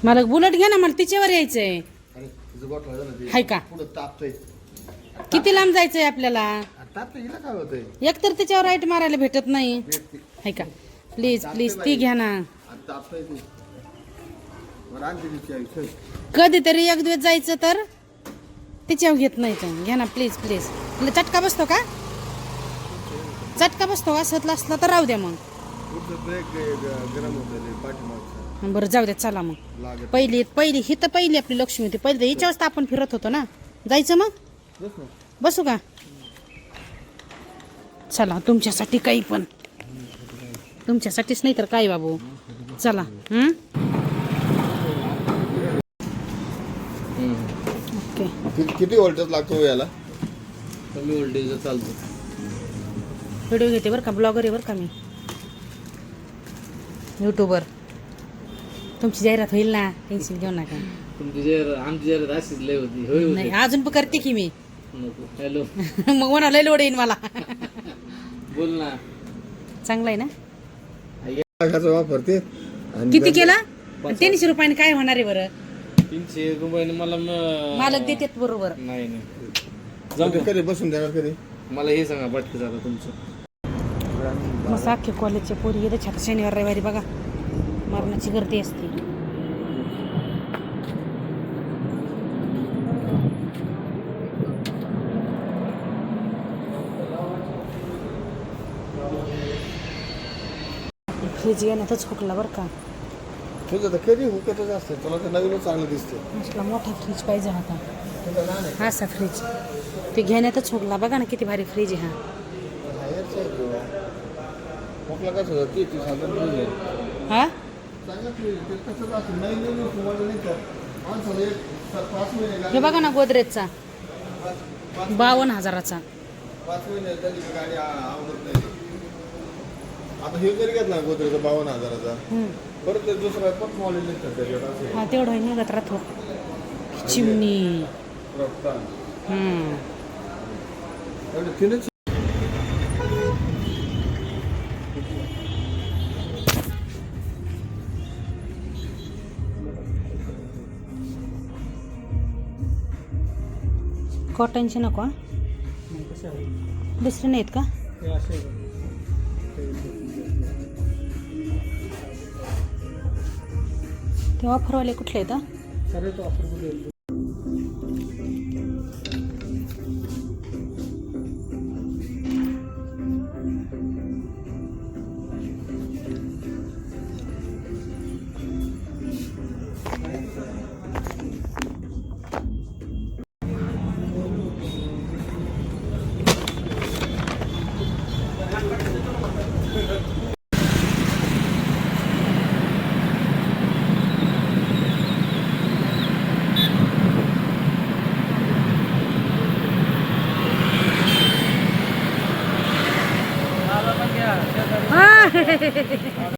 मला बुलेट घ्या ना, मला तिच्यावर यायचंय. अरे तुझं गोठा झालं ते हाय का? पुढं तापतोय. किती लांब जायचंय आपल्याला? तापतोय हिला काय होतंय? एकतर तिच्यावर राईट मारायला भेटत नाही. भेटते. हाय का? प्लीज प्लीज ती घ्या ना. आता तापतोय ते. बरं आणते तिची आई, चल. कधीतरी एक दिवस जायचं तर तिच्यावर घेत नाही तर घ्या ना प्लीज प्लीज. तुला चटका बसतो का? चटका बसतो का? सतला असला तर राहू द्या मग. पुढचं ब्रेक गरम होतं पाठीमागचं. बरं जाऊ द्या, चला मग. लागत. पहिली ही तर पहिली आपली लक्ष्मी होती. पहिली तर हिच्यावर आपण फिरत होतो ना. जायचं मग? बस ना. बसू का? चला, तुमच्यासाठी काही पण. तुमच्यासाठीच नाही तर काय बाबू. चला. ओके. किती व्होल्टेज लागतो याला? कमी व्होल्टेज चालतो. व्हिडिओ घेते बरं का, ब्लॉगर आहे बरं का मी, यूट्यूबर. तुमची जाहिरात होईल ना, टेन्शन घेऊ नका. तुमची जाहिरात आमची जाहिरात अशीच लय होती. होय नाही, अजून पण करते की मी. नको. हॅलो. मग म्हणा लय लोड येईन मला. बोल ना. चांगलं आहे ना? वापरते. किती केला? 300 रुपयाने काय होणार आहे बरं? 300 रुपयाने मला मालक देतात बरोबर. नाही नाही. जाऊ कधी बसून देणार कधी? मला हे सांगा पटकन झालं तुमचं. मग अख्खे कॉलेजचे पोरी येते छाता शनिवार रविवारी बघा, मरणाची गर्दी असते. फ्रीज घेण्यातच हुकला बरं का. तुझं तर कधी हुकतच असते, तुला तर नवीनच चांगलं दिसते. असला मोठा फ्रीज पाहिजे होता. हा असा फ्रीज ते घेण्यातच हुकला. बघा ना किती भारी फ्रीज आहे हा. हुकला कसं होतं? ती साधारण फ्रीज आहे. हा चांगलं फ्रीज आहे. ते कसं असतं, नवीन फुवायला नाही तर माणसाला 5 महिने हे बघा ना, गोदरेजचा 52,000चा. 5 महिने झाली की गाडी आवडत नाही. आता हे जरी घेतला गोदरेजचा 52,000चा, परत ते दुसरा पण मॉडेल निघतात त्याच्यात असे. हा तेवढं निघत राहतो. चिमणी. एवढे तीनच. कॉटनचे नको. दुसरे नाहीत का? ते ऑफरवाले कुठले आहेत?